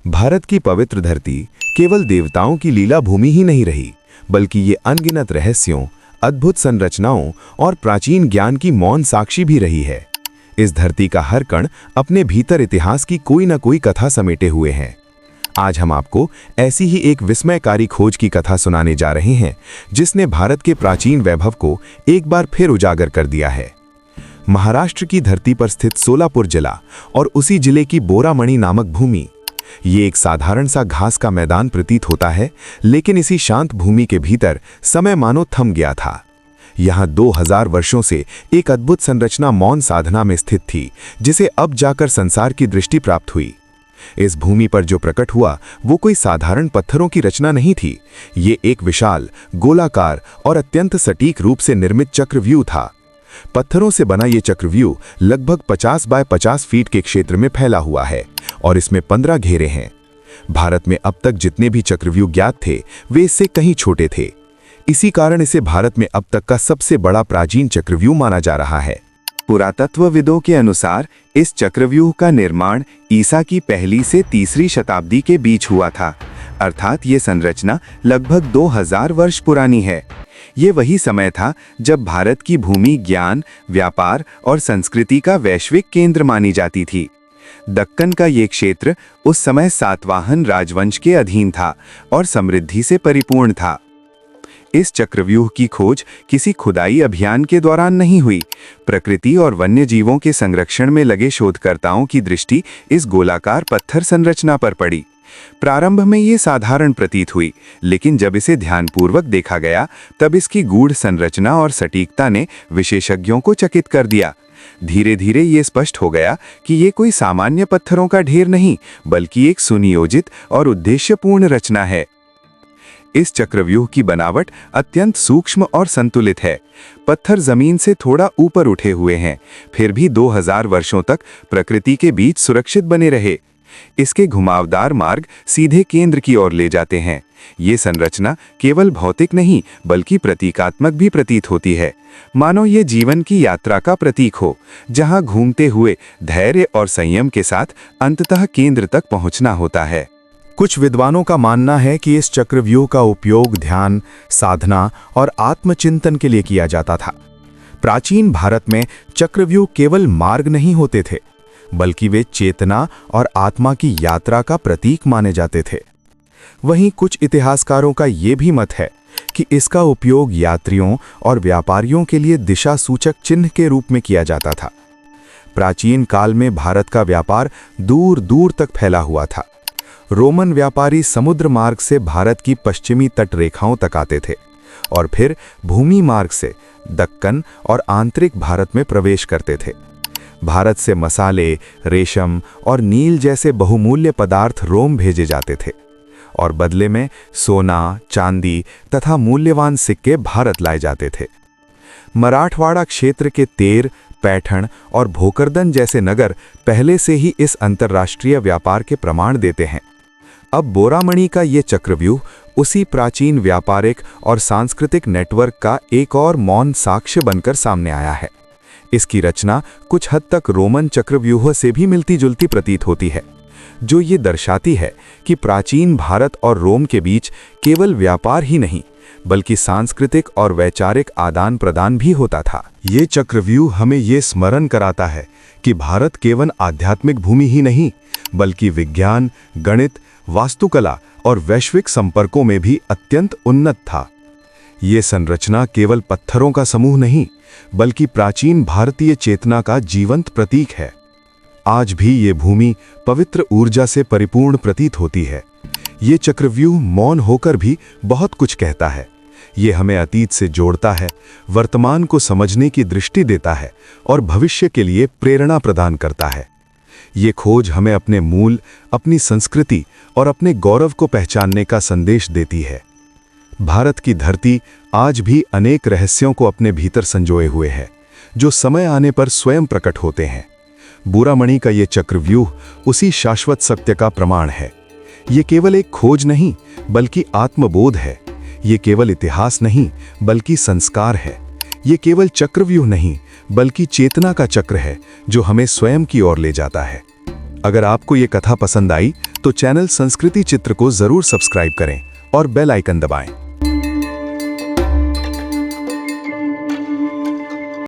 भारत की पवित्र धरती केवल देवताओं की लीला भूमि ही नहीं रही, बल्कि ये अनगिनत रहस्यों, अद्भुत संरचनाओं और प्राचीन ज्ञान की मौन साक्षी भी रही है। इस धरती का हर कण अपने भीतर इतिहास की कोई न कोई कथा समेटे हुए हैं। आज हम आपको ऐसी ही एक विस्मयकारी खोज की कथा सुनाने जा रहे हैं, जिसने भारत के प्राचीन वैभव को एक बार फिर उजागर कर दिया है। महाराष्ट्र की धरती पर स्थित सोलापुर जिला और उसी जिले की बोरामणि नामक भूमि, ये एक साधारण सा घास का मैदान प्रतीत होता है, लेकिन इसी शांत भूमि के भीतर समय मानो थम गया था। यहाँ 2000 वर्षों से एक अद्भुत संरचना मौन साधना में स्थित थी, जिसे अब जाकर संसार की दृष्टि प्राप्त हुई। इस भूमि पर जो प्रकट हुआ वो कोई साधारण पत्थरों की रचना नहीं थी। ये एक विशाल, गोलाकार और अत्यंत सटीक रूप से निर्मित चक्रव्यूह था। पत्थरों से बना ये चक्रव्यूह लगभग 50 बाय 50 फीट के क्षेत्र में फैला हुआ है और इसमें 15 घेरे हैं। भारत में अब तक जितने भी चक्रव्यूह ज्ञात थे वे इससे कहीं छोटे थे। इसी कारण इसे भारत में अब तक का सबसे बड़ा प्राचीन चक्रव्यूह माना जा रहा है। पुरातत्वविदों के अनुसार इस चक्रव्यूह का निर्माण ईसा की पहली से तीसरी शताब्दी के बीच हुआ था, अर्थात ये संरचना लगभग 2000 वर्ष पुरानी है। ये वही समय था जब भारत की भूमि ज्ञान, व्यापार और संस्कृति का वैश्विक केंद्र मानी जाती थी। दक्कन का ये क्षेत्र उस समय सातवाहन राजवंश के अधीन था और समृद्धि से परिपूर्ण था। इस चक्रव्यूह की खोज किसी खुदाई अभियान के दौरान नहीं हुई। प्रकृति और वन्य जीवों के संरक्षण में लगे शोधकर्ताओं की दृष्टि इस गोलाकार पत्थर संरचना पर पड़ी। प्रारंभ में ये साधारण प्रतीत हुई, लेकिन जब इसे ध्यानपूर्वक देखा गया तब इसकी गूढ़ संरचना और सटीकता ने विशेषज्ञों को चकित कर दिया। धीरे धीरे ये स्पष्ट हो गया कि ये कोई सामान्य पत्थरों का ढेर नहीं, बल्कि एक सुनियोजित और उद्देश्यपूर्ण रचना है। इस चक्रव्यूह की बनावट अत्यंत सूक्ष्म और संतुलित है। पत्थर जमीन से थोड़ा ऊपर उठे हुए हैं, फिर भी 2000 वर्षों तक प्रकृति के बीच सुरक्षित बने रहे। इसके घुमावदार मार्ग सीधे केंद्र की ओर ले जाते हैं। ये संरचना केवल भौतिक नहीं बल्कि प्रतीकात्मक भी प्रतीत होती है, मानो ये जीवन की यात्रा का प्रतीक हो, जहां घूमते हुए धैर्य और संयम के साथ अंततः केंद्र तक पहुंचना होता है। कुछ विद्वानों का मानना है कि इस चक्रव्यूह का उपयोग ध्यान, साधना और आत्मचिंतन के लिए किया जाता था। प्राचीन भारत में चक्रव्यूह केवल मार्ग नहीं होते थे, बल्कि वे चेतना और आत्मा की यात्रा का प्रतीक माने जाते थे। वहीं कुछ इतिहासकारों का ये भी मत है कि इसका उपयोग यात्रियों और व्यापारियों के लिए दिशा सूचक चिन्ह के रूप में किया जाता था। प्राचीन काल में भारत का व्यापार दूर दूर तक फैला हुआ था। रोमन व्यापारी समुद्र मार्ग से भारत की पश्चिमी तट रेखाओं तक आते थे और फिर भूमि मार्ग से दक्कन और आंतरिक भारत में प्रवेश करते थे। भारत से मसाले, रेशम और नील जैसे बहुमूल्य पदार्थ रोम भेजे जाते थे और बदले में सोना, चांदी तथा मूल्यवान सिक्के भारत लाए जाते थे। मराठवाड़ा क्षेत्र के तेर, पैठण और भोकरदन जैसे नगर पहले से ही इस अंतर्राष्ट्रीय व्यापार के प्रमाण देते हैं। अब बोरामणि का ये चक्रव्यूह उसी प्राचीन व्यापारिक और सांस्कृतिक नेटवर्क का एक और मौन साक्ष्य बनकर सामने आया है। इसकी रचना कुछ हद तक रोमन चक्रव्यूह से भी मिलती जुलती प्रतीत होती है, जो ये दर्शाती है कि प्राचीन भारत और रोम के बीच केवल व्यापार ही नहीं बल्कि सांस्कृतिक और वैचारिक आदान प्रदान भी होता था। ये चक्रव्यूह हमें ये स्मरण कराता है कि भारत केवल आध्यात्मिक भूमि ही नहीं बल्कि विज्ञान, गणित, वास्तुकला और वैश्विक संपर्कों में भी अत्यंत उन्नत था। ये संरचना केवल पत्थरों का समूह नहीं बल्कि प्राचीन भारतीय चेतना का जीवंत प्रतीक है। आज भी ये भूमि पवित्र ऊर्जा से परिपूर्ण प्रतीत होती है। ये चक्रव्यूह मौन होकर भी बहुत कुछ कहता है। ये हमें अतीत से जोड़ता है, वर्तमान को समझने की दृष्टि देता है और भविष्य के लिए प्रेरणा प्रदान करता है। ये खोज हमें अपने मूल, अपनी संस्कृति और अपने गौरव को पहचानने का संदेश देती है। भारत की धरती आज भी अनेक रहस्यों को अपने भीतर संजोए हुए है, जो समय आने पर स्वयं प्रकट होते हैं। बोरामणि का ये चक्रव्यूह उसी शाश्वत सत्य का प्रमाण है। ये केवल एक खोज नहीं बल्कि आत्मबोध है। ये केवल इतिहास नहीं बल्कि संस्कार है। ये केवल चक्रव्यूह नहीं बल्कि चेतना का चक्र है जो हमें स्वयं की ओर ले जाता है। अगर आपको ये कथा पसंद आई तो चैनल संस्कृति चित्र को जरूर सब्सक्राइब करें और बेल आइकन दबाएं।